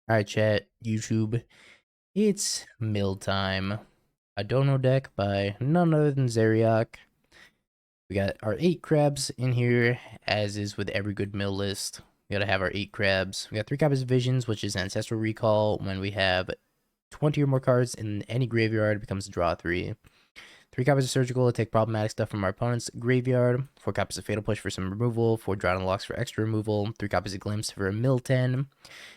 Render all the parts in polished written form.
Alright, chat, YouTube, it's mill time. A dono deck by none other than Zeriak. We got our 8 crabs in here, as is with every good mill list. We gotta have our 8 crabs. We got 3 copies of Visions, which is Ancestral Recall. When we have 20 or more cards in any graveyard, it becomes a draw 3. 3 copies of Surgical to take problematic stuff from our opponent's graveyard. 4 copies of Fatal Push for some removal. 4 Drown Locks for extra removal. 3 copies of Glimpse for a mill 10.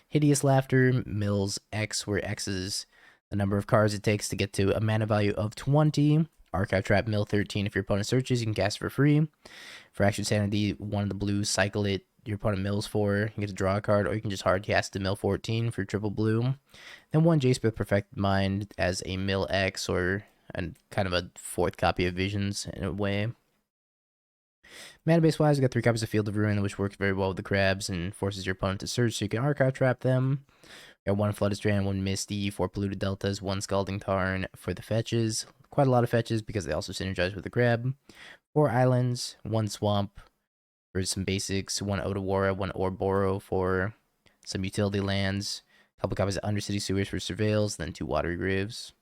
Hideous Laughter, mills X, where X is the number of cards it takes to get to a mana value of 20. Archive Trap, mill 13. If your opponent searches, you can cast it for free. Fractured Sanity, one of the blues, cycle it. Your opponent mills 4, you get to draw a card, or you can just hard cast to mill 14 for triple blue. Then 1 Jace with Perfected Mind as a mill X, or kind of a 4th copy of Visions in a way. Mana base wise, we got 3 copies of Field of Ruin, which works very well with the crabs and forces your opponent to search so you can archive trap them. We got 1 Flooded Strand, 1 Misty, 4 Polluted Deltas, 1 Scalding Tarn for the fetches. Quite a lot of fetches because they also synergize with the crab. 4 Islands, 1 Swamp for some basics, 1 Otawara, 1 Oboro for some utility lands. A couple copies of Undercity Sewers for Surveils, then 2 Watery Graves.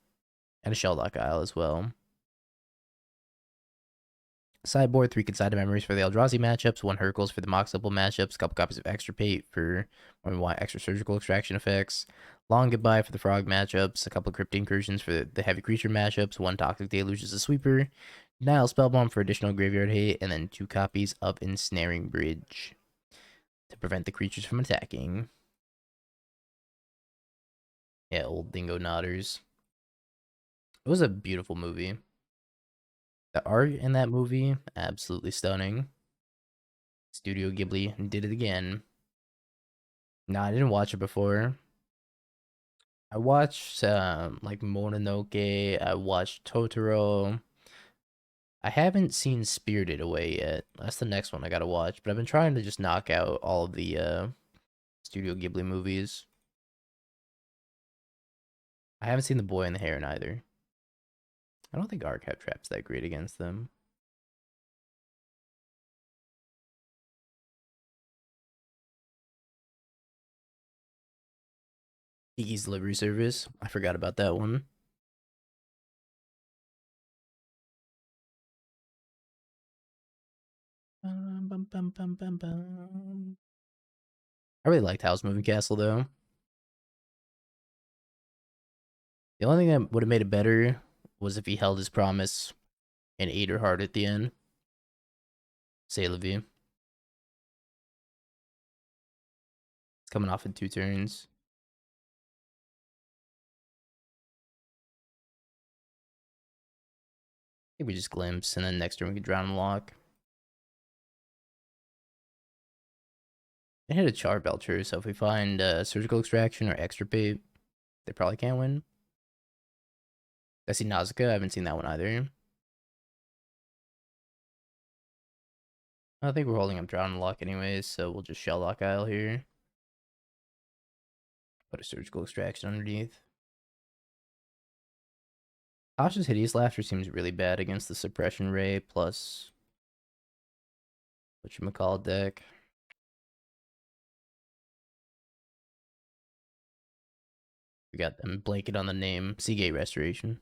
And a Shelldock Isle as well. Sideboard, 3 Consign memories for the Eldrazi matchups, 1 Hurkyls for the Mox Opal matchups, a couple copies of Extirpate for when we want extra surgical extraction effects, Long Goodbye for the Frog matchups, a couple of Crypt Incursions for the Heavy Creature matchups, 1 Toxic Deluge as a sweeper, Nihil Spellbomb for additional graveyard hate, and then 2 copies of Ensnaring Bridge to prevent the creatures from attacking. Yeah, old Dingo Nodders. It was a beautiful movie. The art in that movie, absolutely stunning. Studio Ghibli did it again. No, I didn't watch it before. I watched like Mononoke. I watched Totoro. I haven't seen Spirited Away yet. That's the next one I gotta watch. But I've been trying to just knock out all of the Studio Ghibli movies. I haven't seen The Boy and the Heron either. I don't think Archive Trap's that great against them. Kiki's Delivery Service. I forgot about that one. I really liked House Moving Castle though. The only thing that would have made it better was if he held his promise and ate her heart at the end. Say la vie. It's coming off in 2 turns. I think we just Glimpse, and then next turn we can drown and lock. They hit a Charbelcher, so if we find Surgical Extraction or Extirpate, they probably can't win. I see Nausicaa, I haven't seen that one either. I think we're holding up drown and lock anyways, so we'll just Shelldock Isle here. Put a Surgical Extraction underneath. Tasha's Hideous Laughter seems really bad against the Suppression Ray plus whatchamacallit deck. We got them blanket on the name, Seagate Restoration.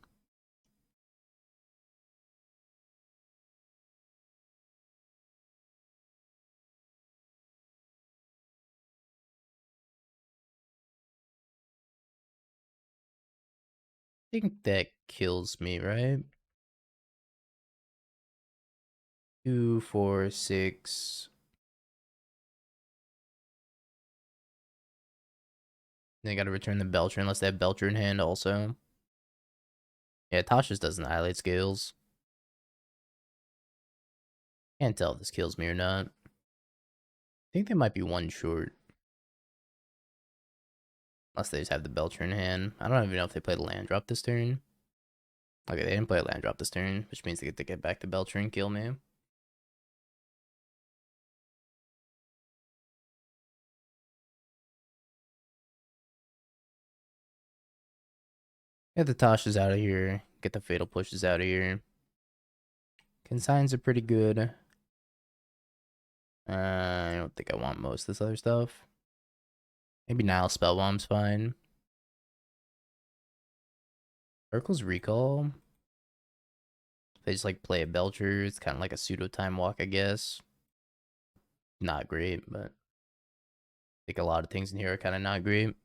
I think that kills me, right? 2, 4, 6. Then I gotta return the Belcher unless they have Belcher in hand also. Yeah, Tasha's doesn't annihilate scales. Can't tell if this kills me or not. I think they might be 1 short. Unless they just have the Belcher in hand. I don't even know if they played a land drop this turn. Okay, they didn't play a land drop this turn, which means they get to get back to Belcher and kill me. Get the Tasha's out of here. Get the Fatal Pushes out of here. Consigns are pretty good. I don't think I want most of this other stuff. Maybe Nihil Spellbomb's fine. Hurkyl's Recall. If they just like play a Belcher, it's kind of like a pseudo time walk, I guess. Not great, but I think a lot of things in here are kind of not great.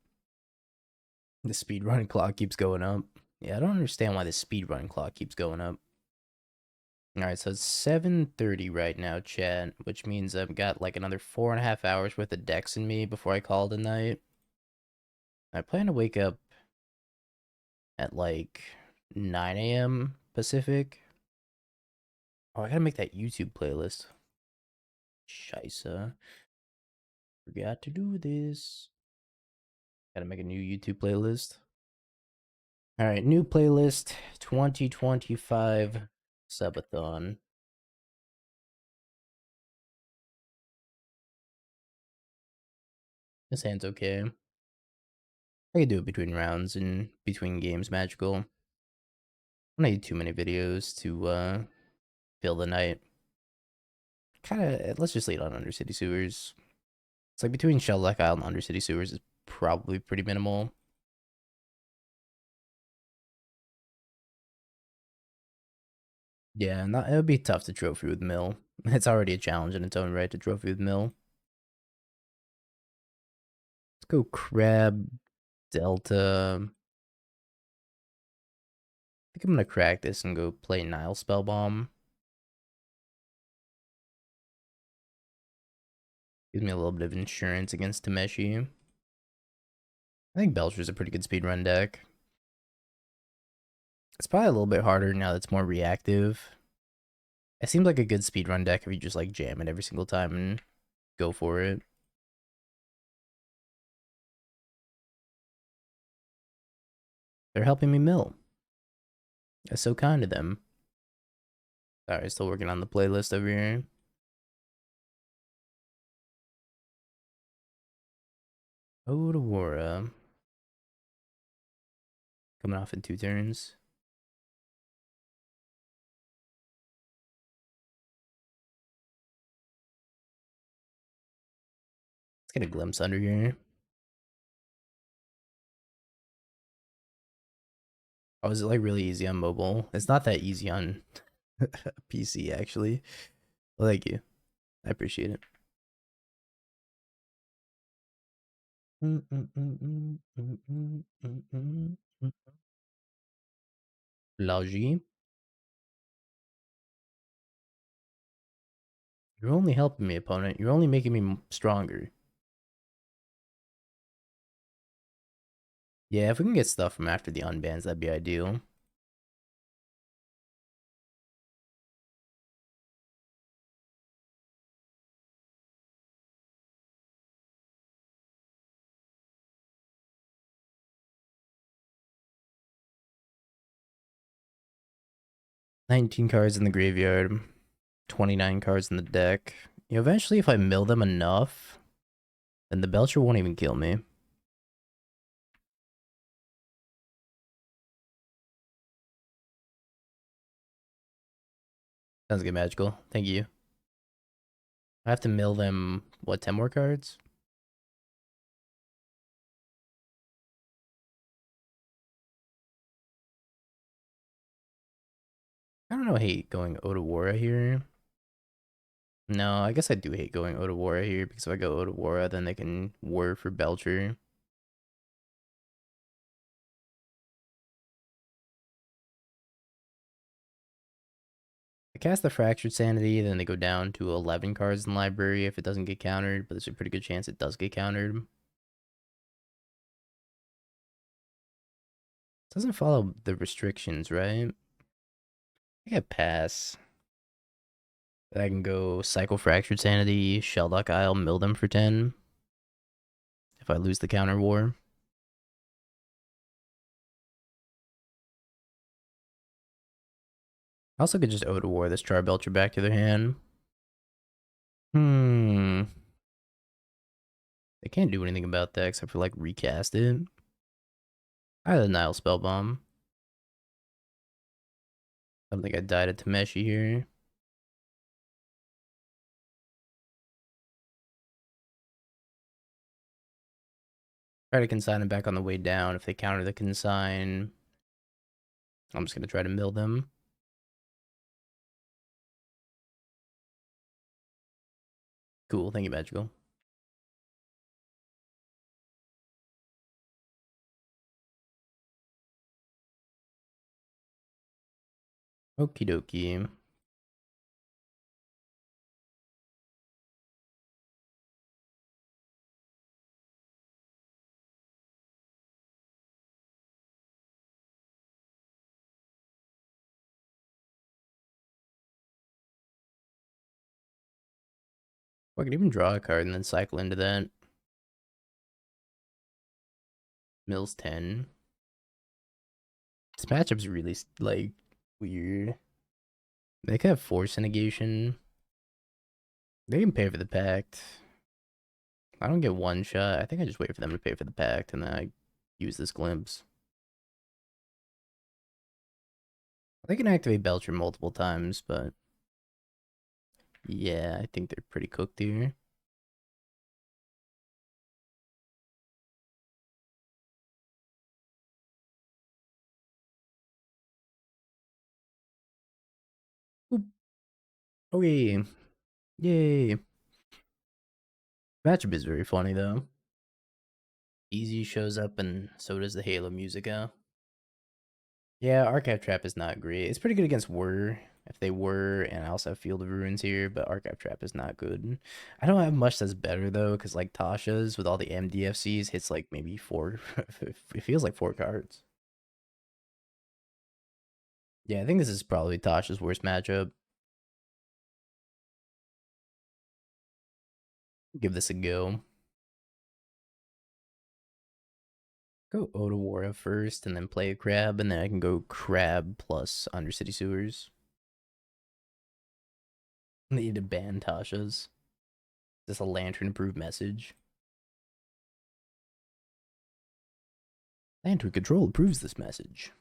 The speedrun clock keeps going up. Yeah, I don't understand why the speedrun clock keeps going up. Alright, so it's 7:30 right now, chat, which means I've got like another 4.5 hours worth of decks in me before I call it a night. I plan to wake up at like 9 a.m. Pacific. Oh, I gotta make that YouTube playlist. Scheisse. Forgot to do this. Gotta make a new YouTube playlist. Alright, new playlist 2025 subathon. This hand's okay. I could do it between rounds and between games magical. I don't need too many videos to fill the night. Kinda, let's just lead on Undercity Sewers. It's like between Shelldock Isle and Undercity Sewers is probably pretty minimal. Yeah, it would be tough to trophy with Mill. It's already a challenge in its own right to trophy with Mill. Let's go Crab, Delta. I think I'm gonna crack this and go play Nihil Spellbomb. Gives me a little bit of insurance against Tameshi. I think Belcher's a pretty good speedrun deck. It's probably a little bit harder now that it's more reactive. It seems like a good speedrun deck if you just like jam it every single time and go for it. They're helping me mill. That's so kind of them. Sorry, still working on the playlist over here. Otawara. Coming off in 2 turns. Let's get a glimpse under here. Oh, is it like really easy on mobile? It's not that easy on PC, actually. Well, thank you. I appreciate it. Logi. You're only helping me, opponent. You're only making me stronger. Yeah, if we can get stuff from after the unbans, that'd be ideal. $19 cards in the graveyard, 29 cards in the deck. You know, eventually, if I mill them enough, then the Belcher won't even kill me. Sounds good, magical. Thank you. I have to mill them, what, 10 more cards? I don't know, hate going Otawara here. No, I guess I do hate going Otawara here, because if I go Otawara, then they can whir for Belcher. I cast the Fractured Sanity, then they go down to 11 cards in library if it doesn't get countered, but there's a pretty good chance it does get countered. Doesn't follow the restrictions, right? I think I pass. I can go Cycle Fractured Sanity, Shelldock Isle, mill them for 10. If I lose the counter war. I also could just Otawara this Charbelcher back to their hand. They can't do anything about that except for like recast it. I had a Nihil Spellbomb. I don't think I died at Tameshi here. Try to consign them back on the way down. If they counter the consign, I'm just gonna try to mill them. Cool, thank you, Magical. Okie dokie. I could even draw a card and then cycle into that. Mills 10. This matchup's really, like, weird. They could have Force Negation. They can pay for the Pact. I don't get one shot. I think I just wait for them to pay for the Pact and then I use this Glimpse. They can activate Belcher multiple times, but yeah, I think they're pretty cooked here. Oop. Okay. Yay. Matchup is very funny though. Easy shows up and so does the Halo Musica. Yeah, Archive Trap is not great. It's pretty good against Whir, if they were, and I also have Field of Ruins here, but Archive Trap is not good. I don't have much that's better though, because like Tasha's with all the MDFCs hits like maybe 4, it feels like 4 cards. Yeah, I think this is probably Tasha's worst matchup. Give this a go. Go Otawara first, and then play a Crab, and then I can go Crab plus Undercity Sewers. I need to ban Tasha's. Is this a Lantern approved message? Lantern Control approves this message.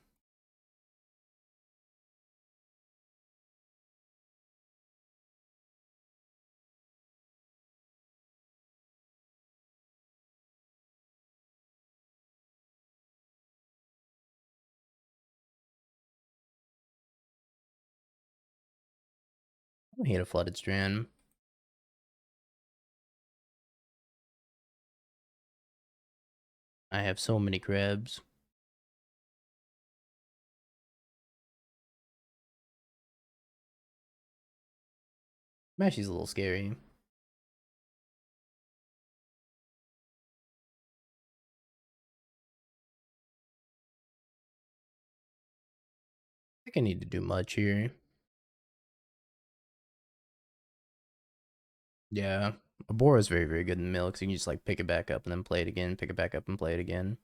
I hate a Flooded Strand. I have so many crabs. Mashy's a little scary. I think I need to do much here. Yeah. Oboro is very, very good in the mill because you can just like pick it back up and then play it again, pick it back up and play it again.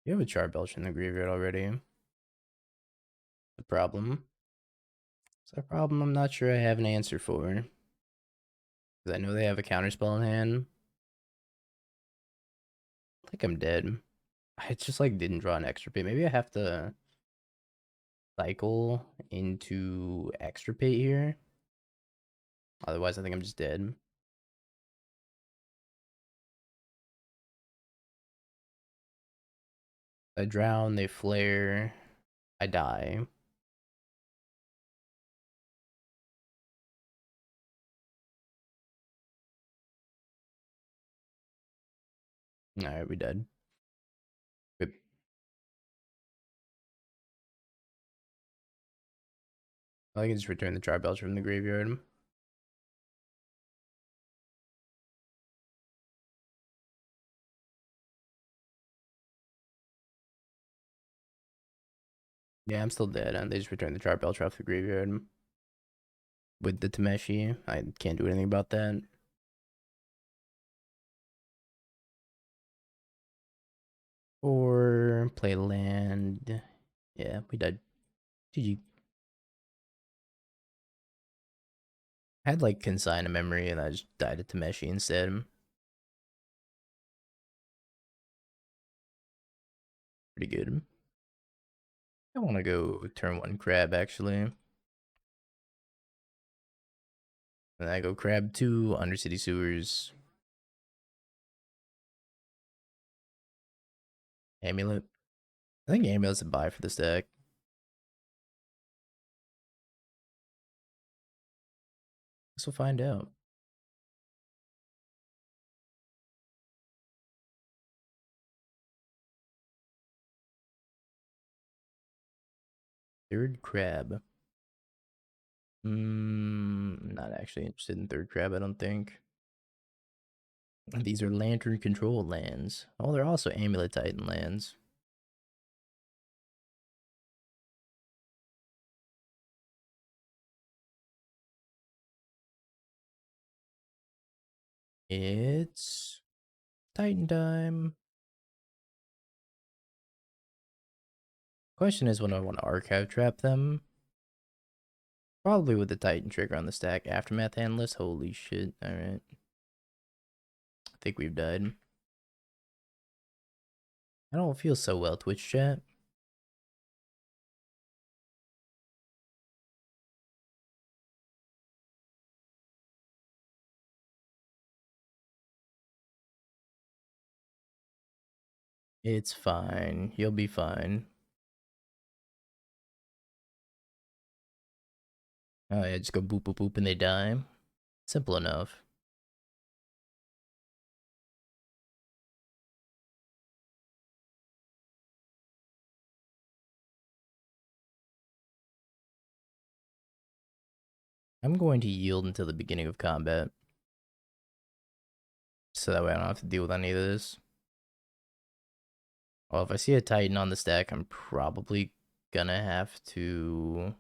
You have a Charbelch in the graveyard already. The problem. It's a problem I'm not sure I have an answer for. Because I know they have a counterspell in hand. I think I'm dead. I just like didn't draw an Extirpate. Maybe I have to cycle into Extirpate here. Otherwise, I think I'm just dead. I drown, they flare, I die. Alright, we dead. Good. I can just return the Charbelch from the graveyard. Yeah, I'm still dead, and they just returned the Charbelch off the graveyard. With the Tameshi, I can't do anything about that. Or play land. Yeah, we died. GG. I had like Consign a memory and I just died at Tameshi instead. Pretty good. I want to go turn 1 crab, actually. Then I go crab 2, Undercity Sewers. Amulet. I think Amulet's a buy for this deck. Guess we'll find out. Third crab. Not actually interested in third crab, I don't think. These are lantern control lands. Oh, they're also Amulet Titan lands. It's Titan time. Question is when I want to archive trap them. Probably with the Titan trigger on the stack. Aftermath handless. Holy shit. Alright. I think we've died. I don't feel so well, Twitch chat. It's fine. You'll be fine. Oh yeah, just go boop boop boop and they die. Simple enough. I'm going to yield until the beginning of combat. So that way I don't have to deal with any of this. Well, if I see a Titan on the stack, I'm probably gonna have to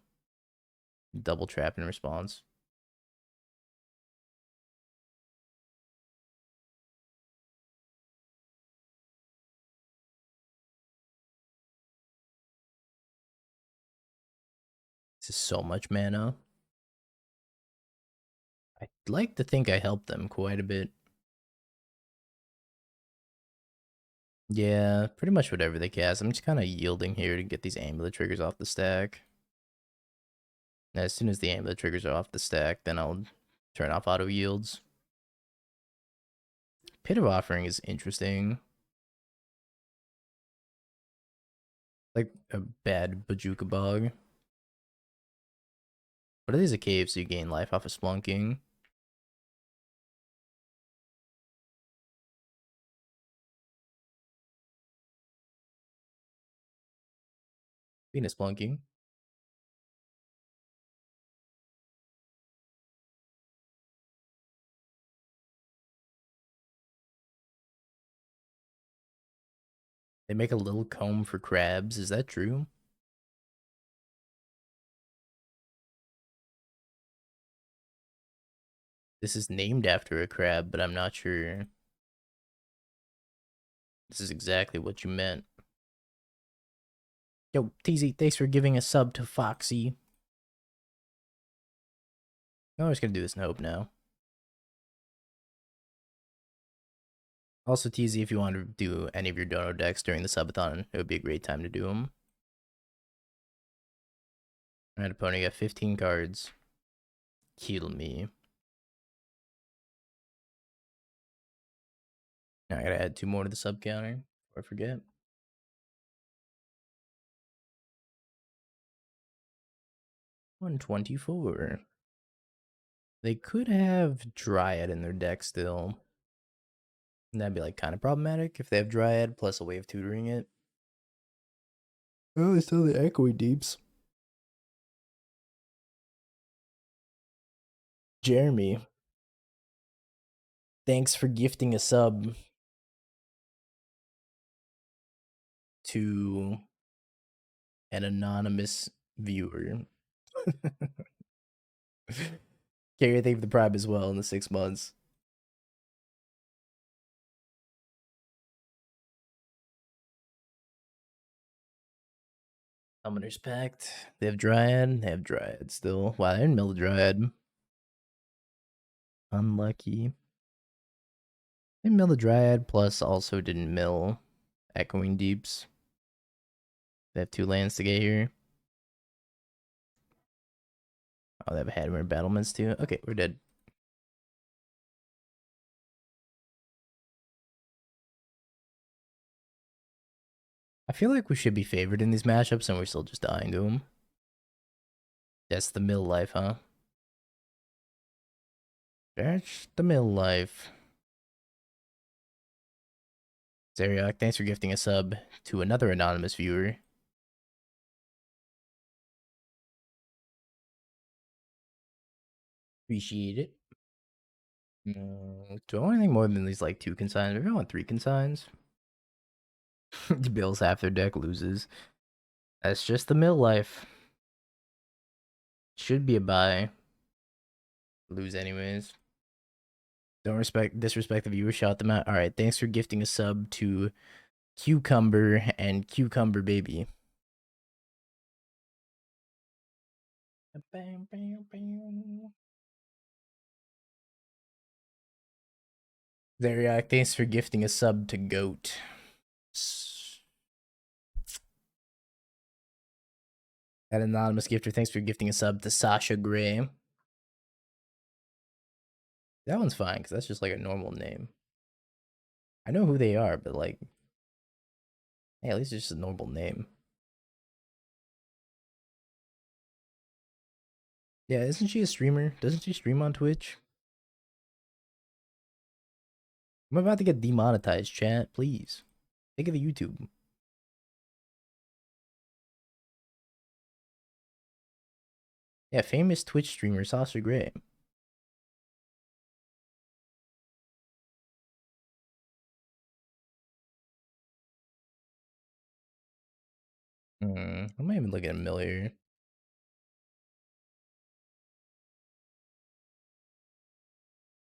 double trap in response. This is so much mana. I'd like to think I helped them quite a bit. Yeah, pretty much whatever they cast. I'm just kind of yielding here to get these amulet triggers off the stack. And as soon as the amulet triggers are off the stack, then I'll turn off auto yields. Pit of Offering is interesting. Like a bad Bajuka Bog. But it is a cave, so you gain life off of Splunking. Being a Splunking. They make a little comb for crabs. Is that true? This is named after a crab, but I'm not sure this is exactly what you meant. Yo, TZ, thanks for giving a sub to Foxy. I'm just gonna do this in hope now. Also, TZ, if you want to do any of your dono decks during the subathon, it would be a great time to do them. Alright, opponent, you got 15 cards. Kill me. Now I gotta add 2 more to the sub counter before I forget. 124. They could have Dryad in their deck still. And that'd be like kind of problematic if they have Dryad plus a way of tutoring it. Oh, they still the Echoey Deeps. Jeremy, thanks for gifting a sub to an anonymous viewer. Carry, thank you for the prime as well in the 6 months. Summoner's Pact. They have Dryad. They have Dryad still. Wow, they didn't mill the Dryad. Unlucky. They mill the Dryad, plus also didn't mill Echoing Deeps. They have 2 lands to get here. Oh, they have Hedron battlements too. Okay, we're dead. I feel like we should be favored in these matchups, and we're still just dying to them. That's the mill life, huh? That's the mill life. Zeriak, thanks for gifting a sub to another anonymous viewer. Appreciate it. Do I want anything more than these like 2 consigns? Maybe I want 3 consigns. Bills half their deck, loses. That's just the mill life. Should be a buy. Lose anyways. Don't disrespect the viewer, shout them out. Alright, thanks for gifting a sub to Cucumber and Cucumber Baby. Zeriak, thanks for gifting a sub to Goat. That anonymous gifter, thanks for gifting a sub to Sasha Gray. That one's fine, because that's just like a normal name. I know who they are, but like, hey, at least it's just a normal name. Yeah, isn't she a streamer? Doesn't she stream on Twitch? I'm about to get demonetized, chat. Please. Think of the YouTube. Yeah, famous Twitch streamer Sasha Gray. I'm not even looking at Mill here.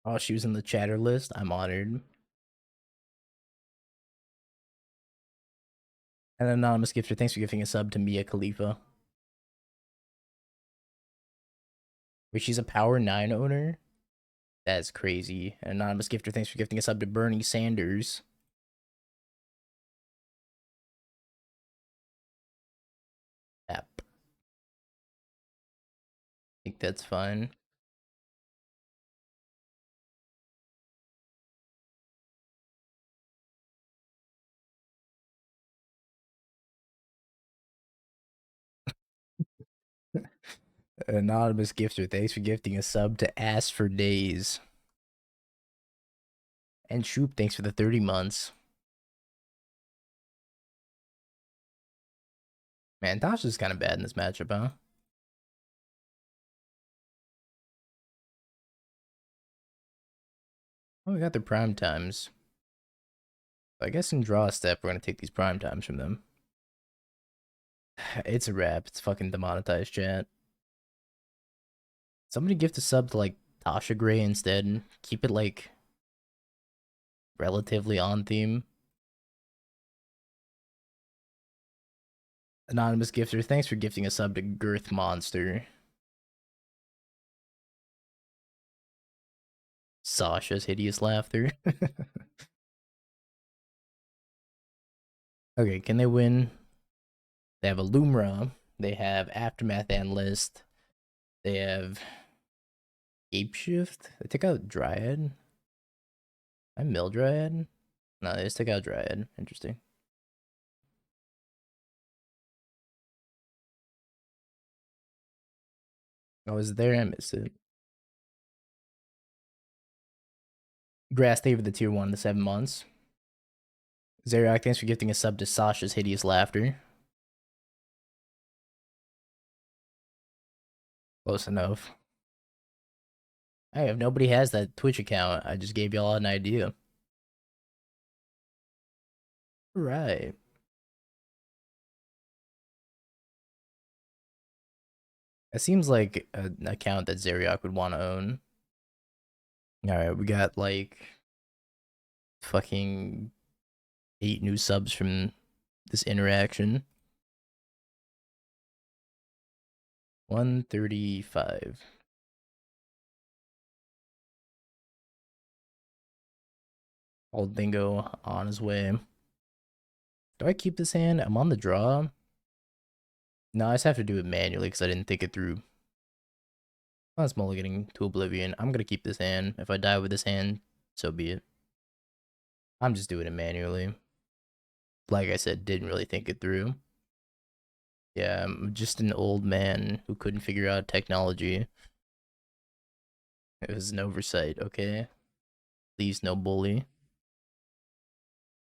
Oh, she was in the chatter list. I'm honored. An anonymous gifter, thanks for gifting a sub to Mia Khalifa. Wait, she's a Power 9 owner? That's crazy. An anonymous gifter, thanks for gifting a sub to Bernie Sanders. App. I think that's fine. Anonymous gifter, thanks for gifting a sub to Ass for Days. And Shoop, thanks for the 30 months. Man, Tasha's kind of bad in this matchup, huh? Oh, we got their prime times. I guess in draw step, we're gonna take these prime times from them. It's a wrap. It's fucking demonetized, chat. Somebody gift a sub to like Tasha Gray instead. Keep it like relatively on theme. Anonymous gifter, thanks for gifting a sub to Girth Monster. Sasha's hideous laughter. Okay, can they win? They have a Lumra. They have Aftermath Analyst. They have Apeshift. They took out Dryad. I Mill Dryad? No, they just took out Dryad. Interesting. I was there, I missed it. Grass Day with the tier 1 to 7 months. Zeriak, thanks for gifting a sub to Sasha's hideous laughter. Close enough. Hey, if nobody has that Twitch account, I just gave y'all an idea. Right. It seems like an account that Zeriak would want to own. Alright, we got like fucking 8 new subs from this interaction. 135. Old Bingo on his way. Do I keep this hand? I'm on the draw. No, I just have to do it manually because I didn't think it through. That's mulliganing to Oblivion. I'm gonna keep this hand. If I die with this hand, so be it. I'm just doing it manually. Like I said, didn't really think it through. Yeah, I'm just an old man who couldn't figure out technology. It was an oversight, okay? Please, no bully.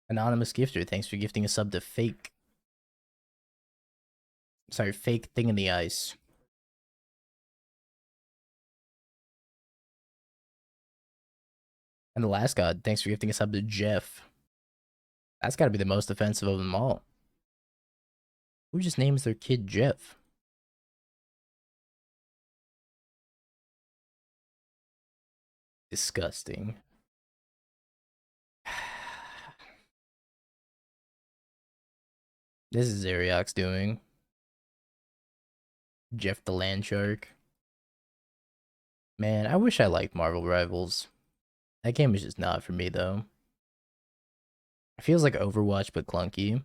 Anonymous gifter, thanks for gifting a sub to Fake. Sorry, Fake Thing in the Ice. And the last god, thanks for gifting a sub to Jeff. That's gotta be the most offensive of them all. Who just names their kid Jeff? Disgusting. This is Zeriak's doing. Jeff the Land Shark. Man, I wish I liked Marvel Rivals. That game is just not for me, though. It feels like Overwatch, but clunky.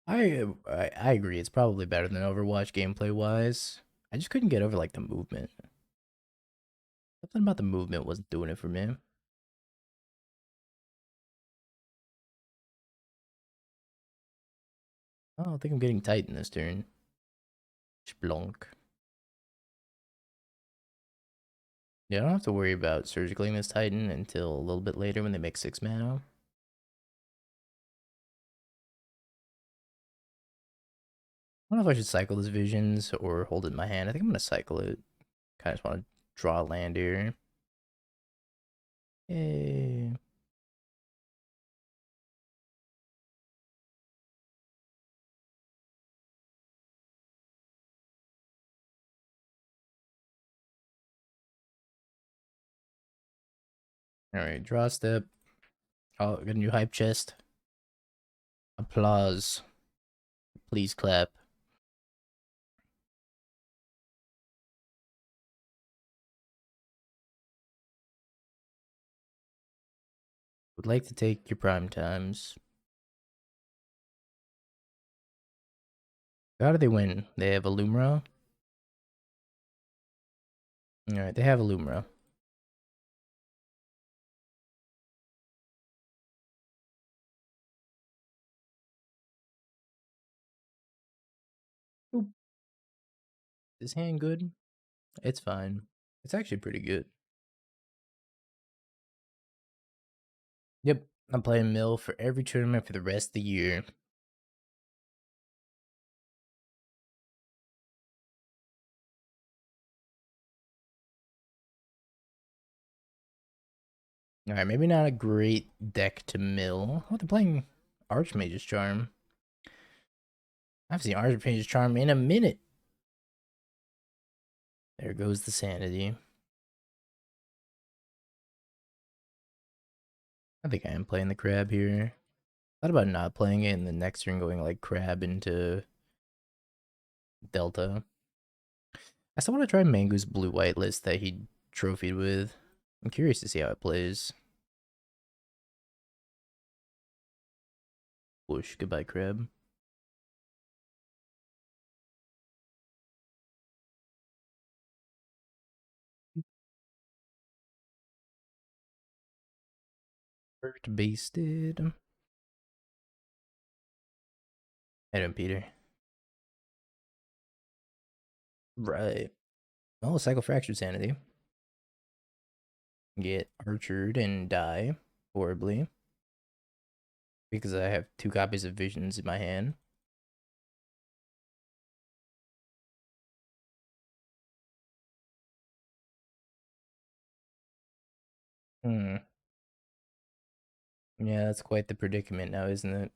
I agree. It's probably better than Overwatch gameplay wise. I just couldn't get over like the movement. Something about the movement wasn't doing it for me. Oh, I think I'm getting tight in this turn. Splunk. Yeah, I don't have to worry about surgically this Titan until a little bit later when they make 6 mana. I don't know if I should cycle this Visions or hold it in my hand. I think I'm gonna cycle it. Kind of just want to draw a land here. Yay. Alright, draw step. Oh, got a new hype chest. Applause. Please clap. Would like to take your prime times. How do they win? They have Illumra? Alright, they have Illumra. Oop. Is hand good? It's fine. It's actually pretty good. Yep, I'm playing Mill for every tournament for the rest of the year. Alright, maybe not a great deck to mill. Oh, they're playing Archmage's Charm. I've seen Archmage's Charm in a minute. There goes the sanity. I think I am playing the crab here. Thought about not playing it in the next turn going like crab into Delta. I still want to try Mango's blue-white list that he trophied with. I'm curious to see how it plays. Whoosh, goodbye crab. Hurt basted. Hedron Peter. Right. Oh, cycle Fractured Sanity. Get archered and die horribly. Because I have 2 copies of Visions in my hand. Hmm. Yeah, that's quite the predicament now, isn't it?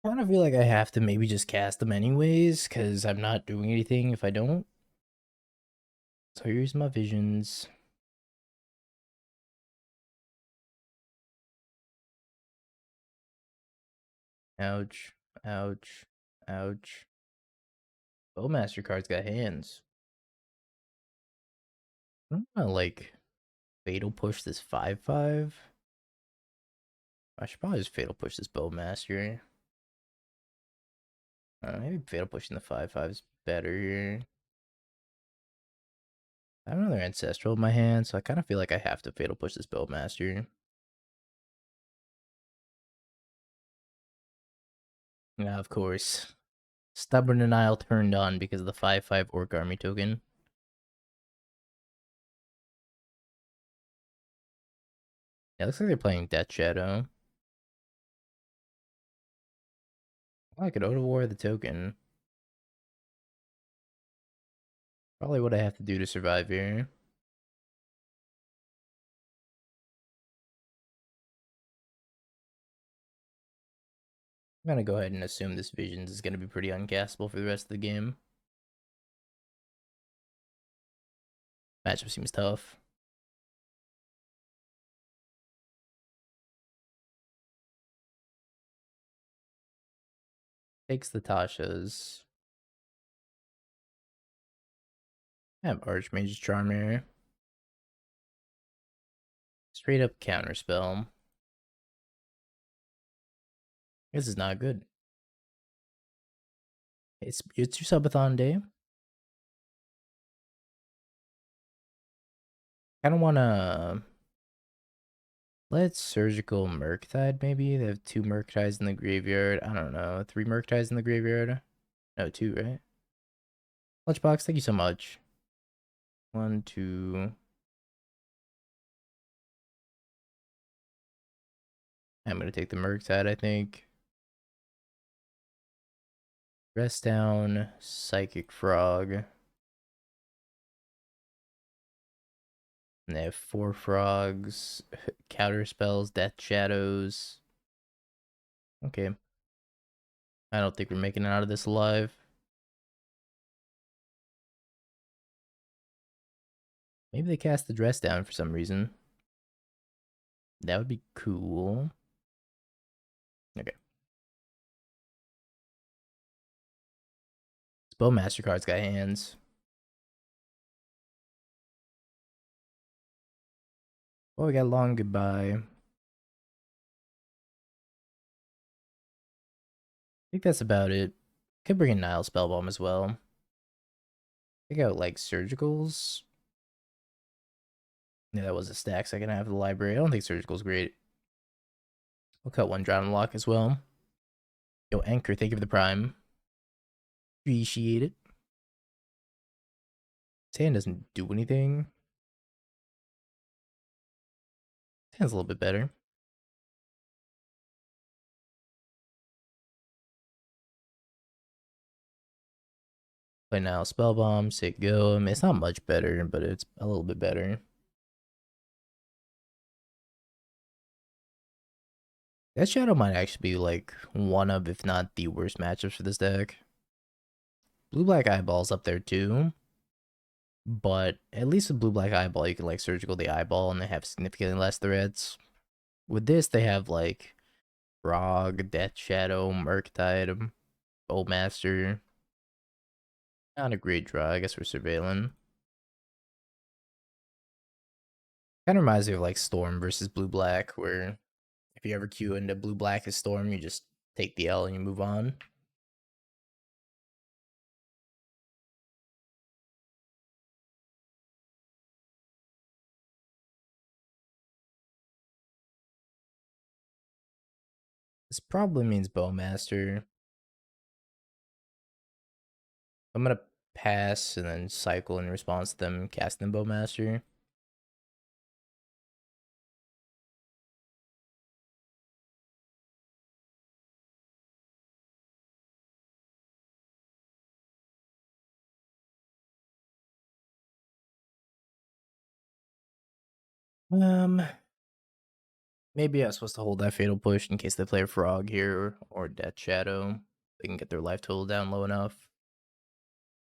I kind of feel like I have to maybe just cast them anyways, because I'm not doing anything if I don't. So here's my Visions. Ouch. Ouch. Ouch. Bowmaster card's got hands. I'm gonna like Fatal Push this 5/5. I should probably just Fatal Push this Bowmaster. Maybe Fatal Pushing the 5/5 is better here. I have another Ancestral in my hand, so I kind of feel like I have to Fatal Push this Bowmaster. Yeah, of course. Stubborn Denial turned on because of the 5/5 Orc Army token. Yeah, looks like they're playing Death Shadow. I could Otawara the token. Probably what I have to do to survive here. I'm gonna go ahead and assume this Visions is gonna be pretty uncastable for the rest of the game. Matchup seems tough. Takes the Tasha's. I have Archmage's Charm here. Straight up counterspell. This is not good. It's your subathon day. I don't wanna let Surgical Murktide maybe. They have 2 Murktides in the graveyard. I don't know. 3 Murktides in the graveyard. No, 2, right? Lunchbox, thank you so much. 1, 2. I'm gonna take the Murktide, I think. Rest down, Psychic Frog. And they have 4 frogs, counter spells, death shadows. Okay. I don't think we're making it out of this alive. Maybe they cast the dress down for some reason. That would be cool. Okay. This Bowmaster card's got hands. Oh, we got Long Goodbye. I think that's about it. Could bring in Nihil Spellbomb as well. Take out like Surgicals. Yeah, that was a stack second half of the library. I don't think Surgical's great. We'll cut 1 Drown Lock as well. Yo, Anchor, thank you for the prime. Appreciate it. Tan doesn't do anything. Tan's a little bit better. Play now Spellbomb, Sick Go. I mean, it's not much better, but it's a little bit better. That Shadow might actually be like one of, if not the worst matchups for this deck. Blue-Black Eyeball's up there too. But at least with Blue-Black Eyeball, you can like Surgical the Eyeball and they have significantly less threats. With this, they have like Frog, Death Shadow, Murktide, Bowmaster. Not a great draw, I guess we're surveilling. Kind of reminds me of like Storm versus Blue-Black, where if you ever queue into Blue-Black as Storm, you just take the L and you move on. This probably means Bowmaster. I'm gonna pass and then cycle in response to them casting Bowmaster. Maybe I was supposed to hold that Fatal Push in case they play a Frog here or Death Shadow. They can get their life total down low enough.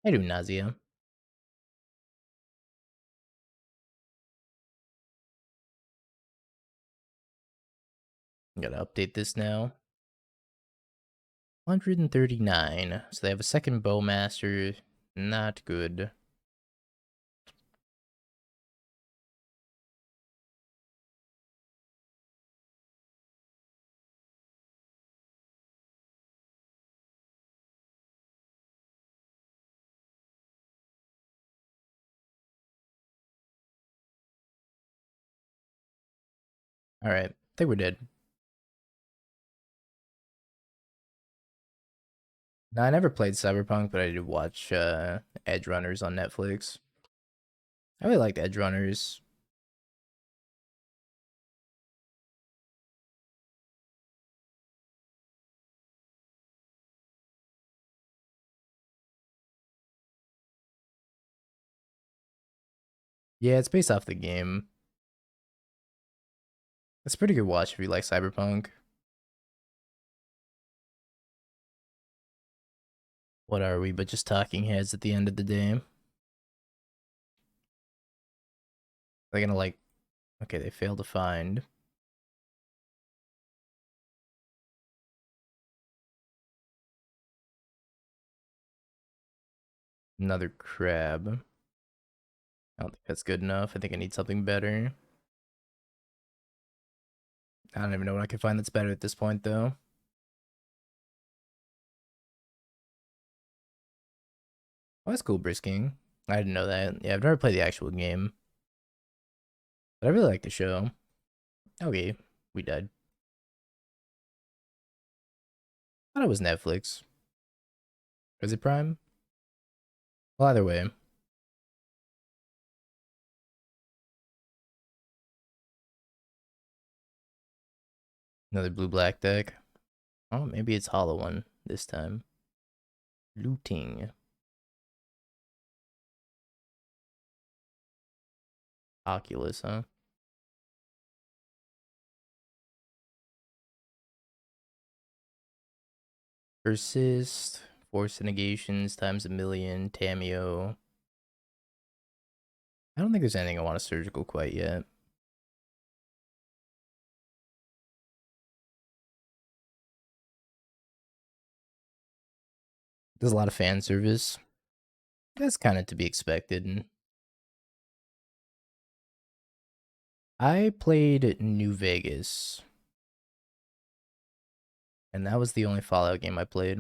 I do Nausea. I'm gonna update this now. 139. So they have a second Bowmaster. Not good. Alright, I think we're dead. No, I never played Cyberpunk, but I did watch Edge Runners on Netflix. I really liked Edge Runners. Yeah, it's based off the game. It's a pretty good watch if you like Cyberpunk. What are we but just talking heads at the end of the day? They're gonna like... Okay, they failed to find. Another crab. I don't think that's good enough. I think I need something better. I don't even know what I can find that's better at this point, though. Oh, that's cool, Brisking. I didn't know that. Yeah, I've never played the actual game. But I really like the show. Okay, we died. I thought it was Netflix. Was it Prime? Well, either way. Another blue-black deck. Oh, maybe it's Hollow One this time. Looting. Oculus, huh? Persist. Force negations times a million. Tameo. I don't think there's anything I want to surgical quite yet. There's a lot of fan service. That's kind of to be expected. I played New Vegas. And that was the only Fallout game I played.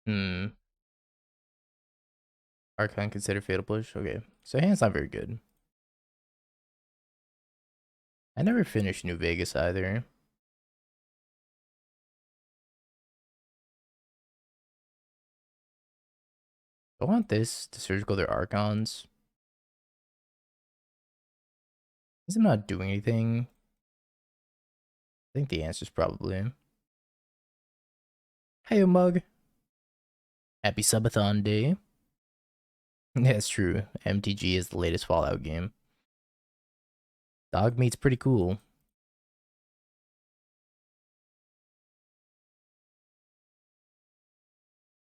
Hmm. Archon consider Fatal Push? Okay. So hand's not very good. I never finished New Vegas either. I want this to surgical their Archons. Is it not doing anything? I think the answer is probably. Hey, mug. Happy Subathon Day. Yeah, it's true. MTG is the latest Fallout game. Dog meat's pretty cool.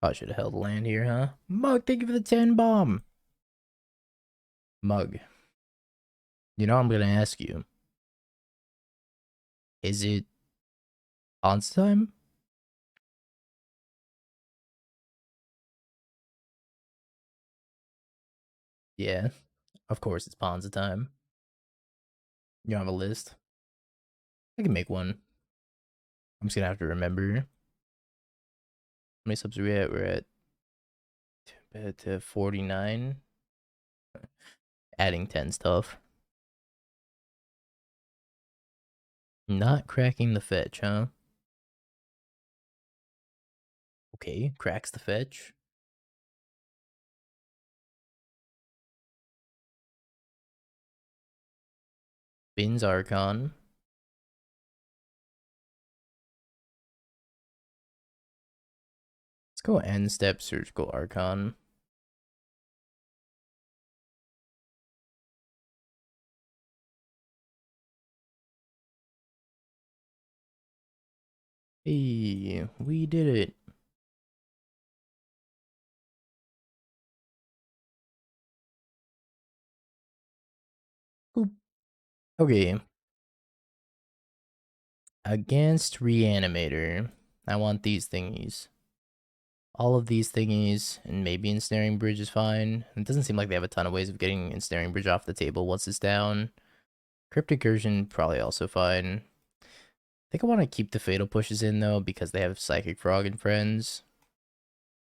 I should have held land here, huh? Mug, thank you for the 10 bomb. Mug. You know I'm gonna ask you. Is it Ponce time? Yeah. Of course it's Ponza time. You don't have a list? I can make one. I'm just gonna have to remember. How many subs are we at? We're at 49. Adding 10 stuff. Not cracking the fetch, huh? Okay, cracks the fetch. Spins Archon. Let's go end step surgical Archon. Hey, we did it. Okay. Against Reanimator, I want these thingies. All of these thingies, and maybe Ensnaring Bridge is fine. It doesn't seem like they have a ton of ways of getting Ensnaring Bridge off the table once it's down. Crypt Incursion, probably also fine. I think I want to keep the Fatal Pushes in, though, because they have Psychic Frog and friends.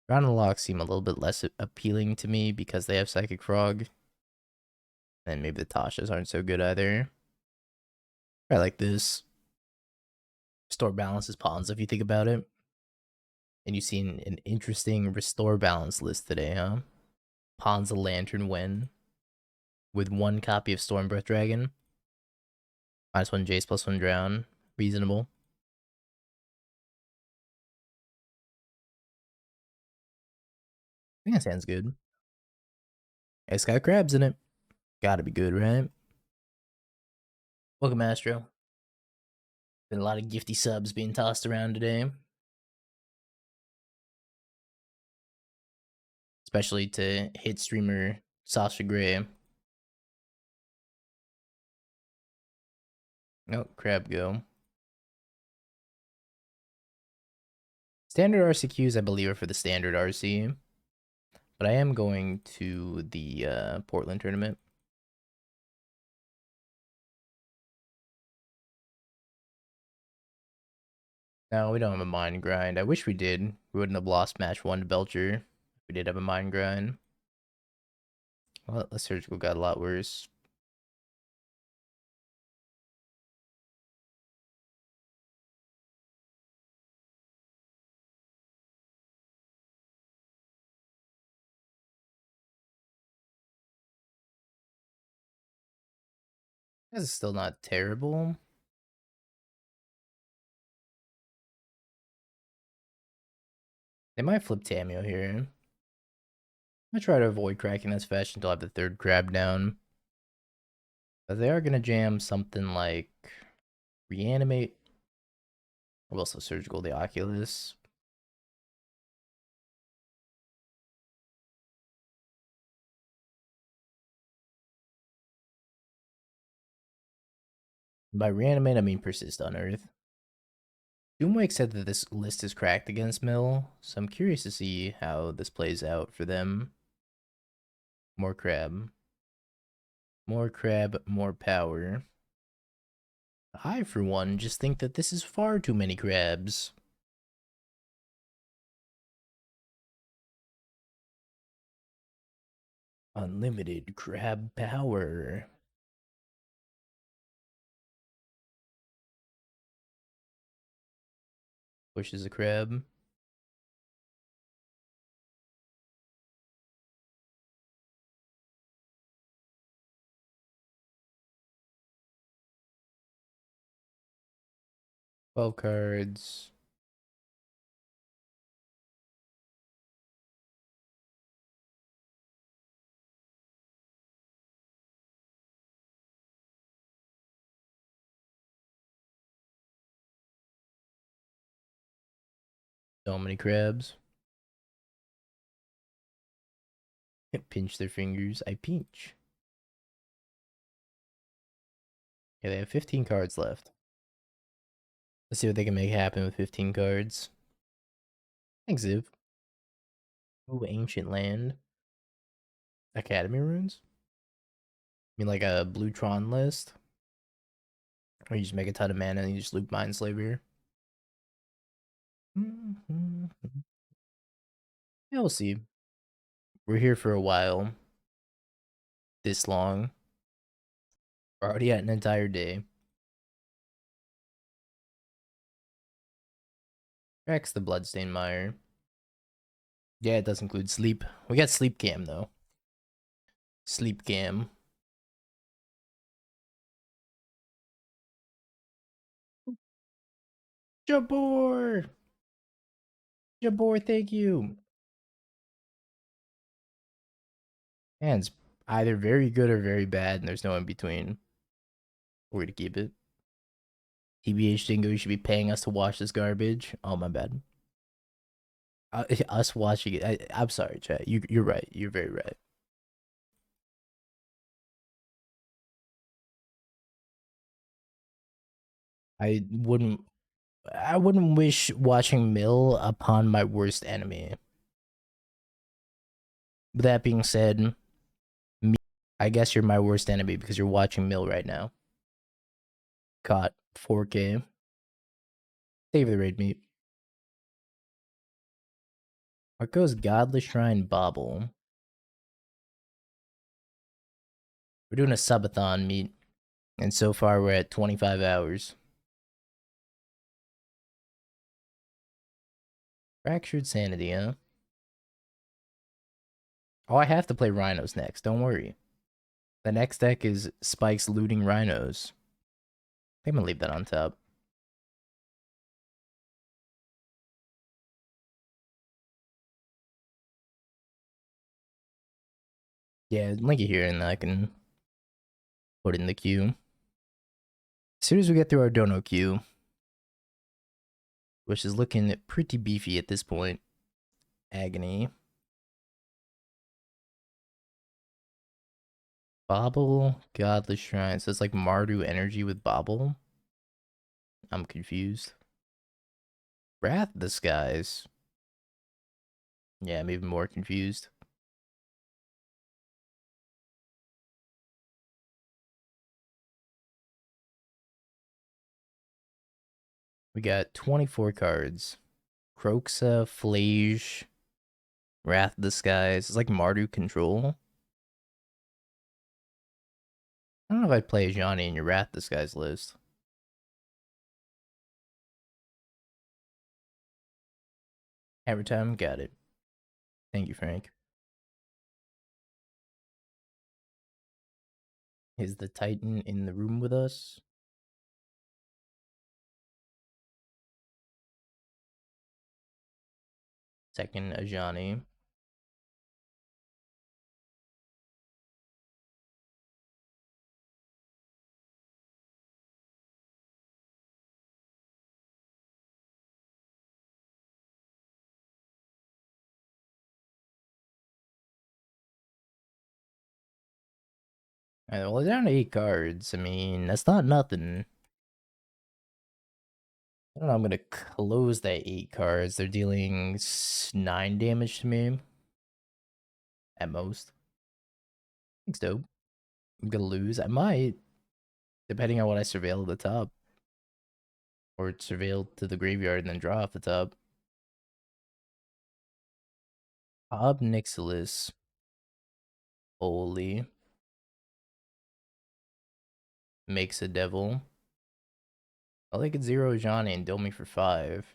Ground and Loch seem a little bit less appealing to me because they have Psychic Frog. And maybe the Tashas aren't so good either. I like this. Restore balance is pawns if you think about it. And you've seen an interesting restore balance list today, huh? Pawns a Lantern Wen with 1 copy of Stormbreath Dragon. -1 Jace, +1 Drown. Reasonable. I think that sounds good. It's got crabs in it. Gotta be good, right? Welcome, Astro. Been a lot of gifty subs being tossed around today. Especially to hit streamer Sasha Gray. Oh, crab go. Standard RCQs, I believe, are for the standard RC. But I am going to the Portland tournament. No, we don't have a mind grind. I wish we did. We wouldn't have lost match 1 to Belcher if we did have a mind grind. Well, the surgical got a lot worse. This is still not terrible. They might flip Tamio here. I'm gonna try to avoid cracking this fetch until I have the 3rd crab down. But they are gonna jam something like Reanimate. Or also Surgical the Oculus. By Reanimate, I mean Persist on Earth. Doomwake said that this list is cracked against Mill, so I'm curious to see how this plays out for them. More crab. More crab, more power. I, for one, just think that this is far too many crabs. Unlimited crab power. Pushes a crab. Twelve cards. So many crabs. Pinch their fingers. I pinch. Okay, they have 15 cards left. Let's see what they can make happen with 15 cards. Thanks, Ziv. Ooh, Ancient Land. Academy Runes? I mean, like a Blue Tron list? Or you just make a ton of mana and you just loop Mindslaver? Yeah, we'll see. We're here for a while. This long. We're already at an entire day. Rex the Bloodstained Mire. Yeah, it does include sleep. We got sleep cam though. Sleep cam. Jabor! Jabor, thank you. And it's either very good or very bad, and there's no in between. We're gonna keep it. TBH Dingo, you should be paying us to watch this garbage. Oh, my bad. Us watching it. I'm sorry, chat. You're right. You're very right. I wouldn't wish watching Mill upon my worst enemy. With that being said, me, I guess you're my worst enemy because you're watching Mill right now. Caught 4K. Save the raid meat. Marco's Godless Shrine Bauble. We're doing a subathon meet. And so far we're at 25 hours. Fractured Sanity, huh? Oh, I have to play Rhinos next. Don't worry. The next deck is Spike's Looting Rhinos. I'm gonna leave that on top. Yeah, link it here and I can put it in the queue. As soon as we get through our dono queue, which is looking pretty beefy at this point. Agony. Bauble, Godless Shrine. So it's like Mardu energy with Bauble. I'm confused. Wrath of the Skies. Yeah, I'm even more confused. We got 24 cards. Croxa, Flage, Wrath of the Skies. It's like Mardu control. I don't know if I'd play Ajani in your Wrath of the Skies list. Hammer time, got it. Thank you, Frank. Is the Titan in the room with us? Second, Ajani. Alright, well, they're down to 8 cards. I mean, that's not nothing. I don't know, I'm gonna close that 8 cards. They're dealing 9 damage to me. At most. Thanks, dope. I'm gonna lose. I might. Depending on what I surveil at the top. Or surveil to the graveyard and then draw off the top. Ob Nixilis. Holy. Makes a devil. I like it 0 Johnny and deal me for 5.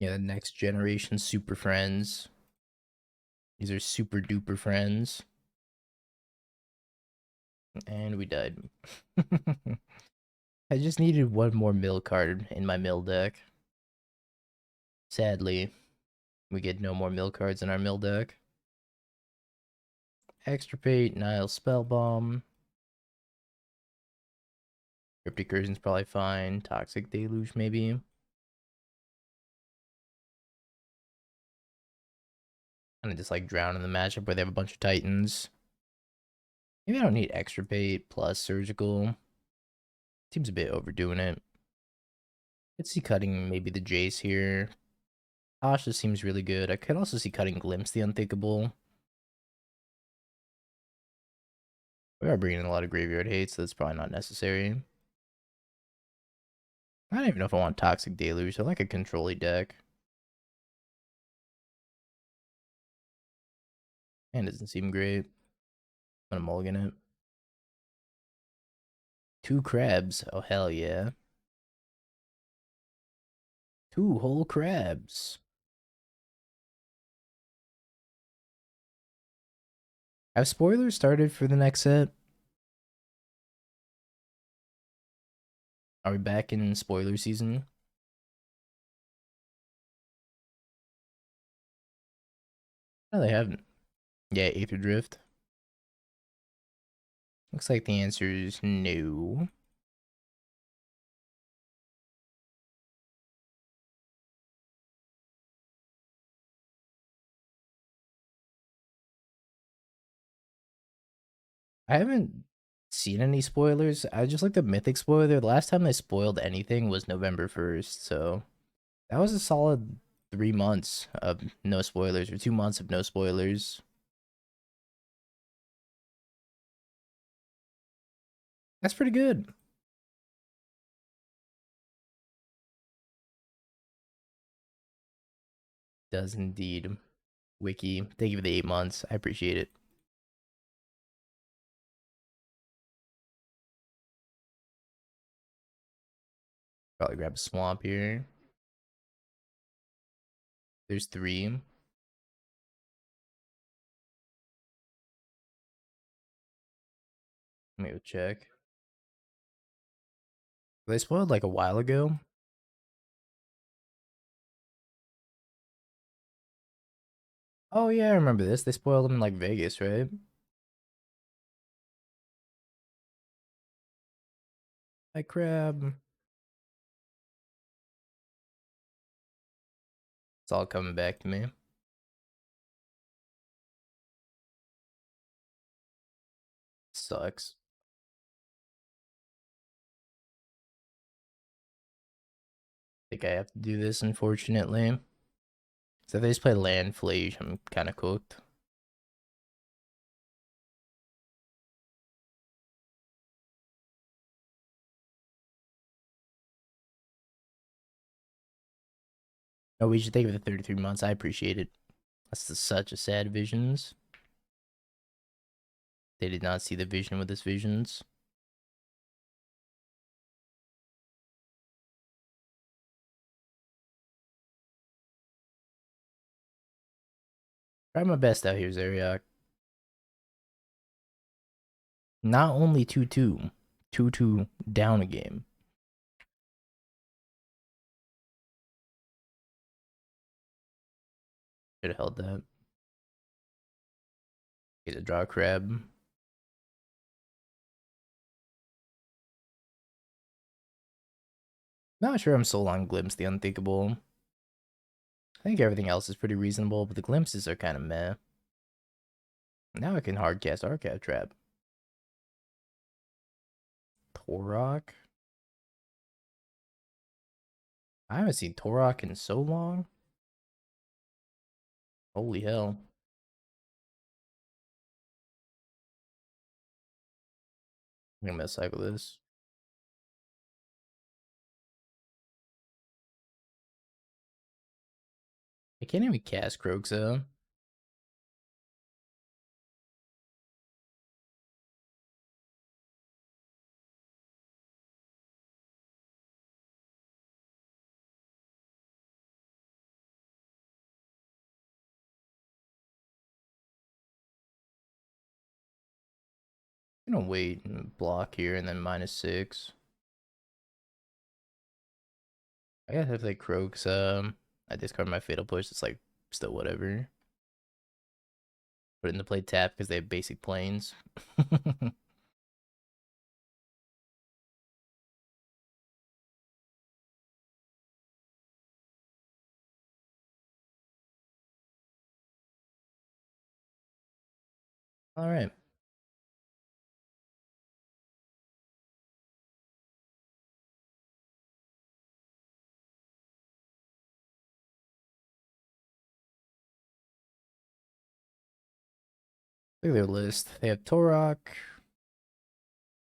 Yeah, the next generation super friends. These are super duper friends. And we died. I just needed one more mill card in my mill deck. Sadly, we get no more mill cards in our mill deck. Extirpate, Nihil Spellbomb. Crypt Incursion's probably fine. Toxic Deluge, maybe. Kind of just like drown in the matchup where they have a bunch of Titans. Maybe I don't need Extirpate plus Surgical. Seems a bit overdoing it. Could see cutting maybe the Jace here. Tasha seems really good. I could also see cutting Glimpse the Unthinkable. We are bringing in a lot of graveyard hate, so that's probably not necessary. I don't even know if I want Toxic Deluge. I like a control-y deck. And it doesn't seem great. I'm gonna mulligan it. 2 crabs. Oh, hell yeah. 2 whole crabs. Have spoilers started for the next set? Are we back in spoiler season? No, they haven't. Yeah, Aether Drift. Looks like the answer is no. I haven't seen any spoilers. I just like the Mythic spoiler. The last time they spoiled anything was November 1st, so that was a solid 3 months of no spoilers, or 2 months of no spoilers. That's pretty good. Does indeed. Wiki, thank you for the 8 months. I appreciate it. Probably grab a swamp here. There's three. Let me go check. They spoiled like a while ago. Oh yeah, I remember this. They spoiled them in like Vegas, right? Like crab. It's all coming back to me. Sucks. Think I have to do this, unfortunately. So if they just play land flage, I'm kind of cooked. No, we should thank you for the 33 months. I appreciate it. That's such a sad visions. They did not see the vision with this visions. Try my best out here, Zeriak. Not only 2-2, 2-2 down a game. Should have held that. Get a draw crab. Not sure I'm sold on Glimpse the Unthinkable. I think everything else is pretty reasonable, but the glimpses are kind of meh. Now I can hardcast Archive Trap. Torok? I haven't seen Torok in so long. Holy hell. I'm gonna cycle this. I can't even cast Kroxa. I'm gonna wait and block here and then -6. I guess if they Kroxa, I discard my Fatal Push. It's like still whatever. Put it in the play tap because they have basic planes. All right. Look at their list. They have Torok,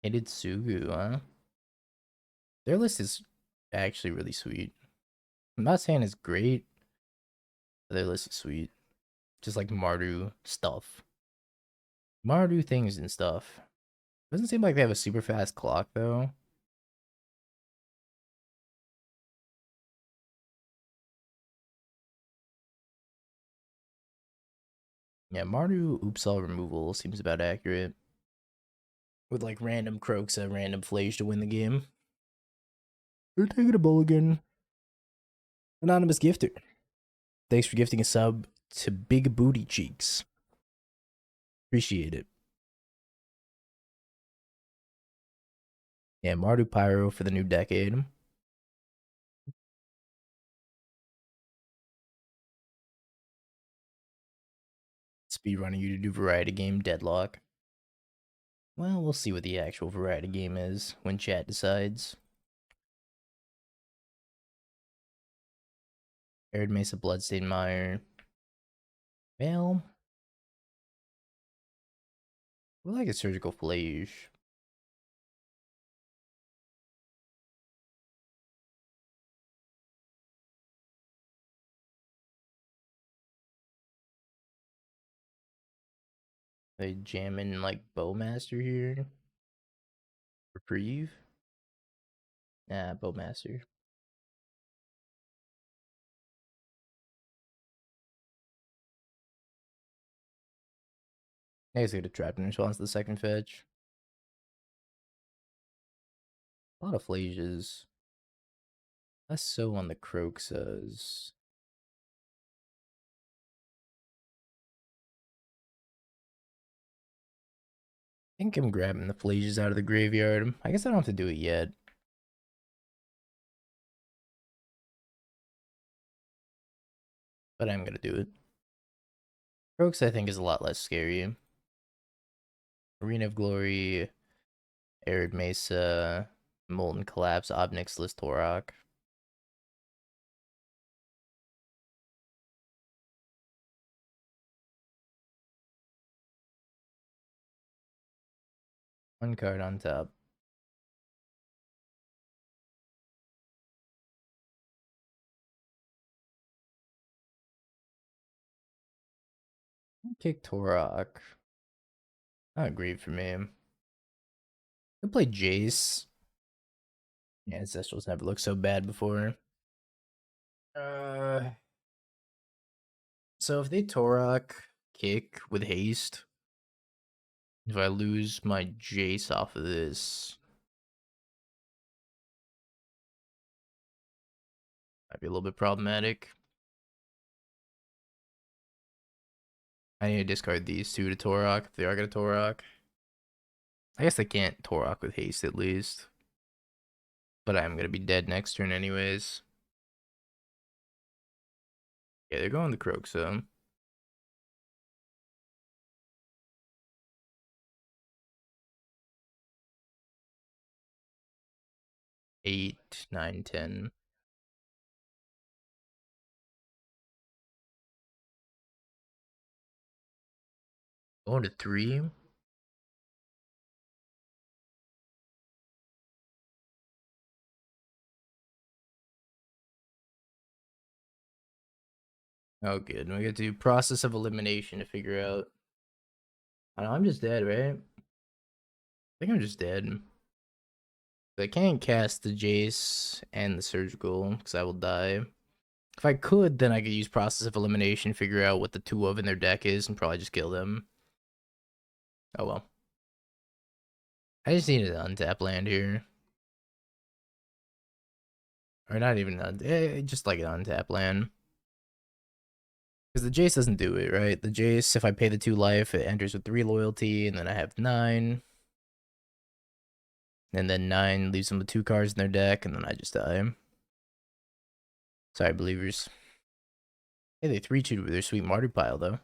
Sugu, huh? Their list is actually really sweet. I'm not saying it's great, but their list is sweet. Just like Mardu stuff. Mardu things and stuff. Doesn't seem like they have a super fast clock though. Yeah, Mardu oops all removal seems about accurate. With like random Kroxa, random Flage to win the game. They're taking a mulligan. Anonymous gifter. Thanks for gifting a sub to Big Booty Cheeks. Appreciate it. Yeah, Mardu Pyro for the new decade. Speedrunning you to do variety game Deadlock. Well, we'll see what the actual variety game is when chat decides. Arid Mesa, Bloodstained Mire. Well, we like a Surgical Flage. They jamming like Bowmaster here. Reprieve. Nah, Bowmaster. I guess I get a trap in response to the second fetch. A lot of Flages. Less so on the Croxas. I think I'm grabbing the Flages out of the graveyard. I guess I don't have to do it yet. But I'm gonna do it. Croaks, I think, is a lot less scary. Arena of Glory, Arid Mesa, Molten Collapse, Obnix, Listorok. One card on top. Kick Torok. Not great for me. Could play Jace. Yeah, Ancestrals never looked so bad before. So if they Torok kick with haste, if I lose my Jace off of this, might be a little bit problematic. I need to discard these two to Torok if they are gonna Torok. I guess they can't Torok with haste at least. But I'm gonna be dead next turn anyways. Yeah, they're going the Croxa. Eight, 9, 10. Going to 3. Oh, good. We get to do process of elimination to figure out. I know, I'm just dead, right? I think I'm just dead. I can't cast the Jace and the Surgical because I will die. If I could, then I could use process of elimination, figure out what the 2 of in their deck is, and probably just kill them. Oh well. I just needed an untap land here. Or not even just like an untap land. Because the Jace doesn't do it, right? The Jace, if I pay the 2 life, it enters with 3 loyalty, and then I have 9. And then 9 leaves them with 2 cards in their deck, and then I just die. Sorry, believers. Hey, they 3-2'd with their sweet martyr pile, though.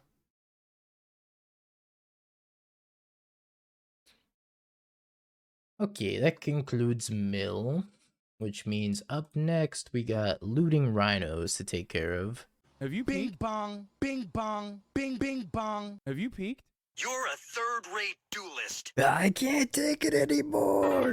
Okay, that concludes Mill. Which means up next, we got looting rhinos to take care of. Have you peeked? Bing bong, bing bong, bing bing bong. Have you peeked? You're a third-rate duelist. I can't take it anymore.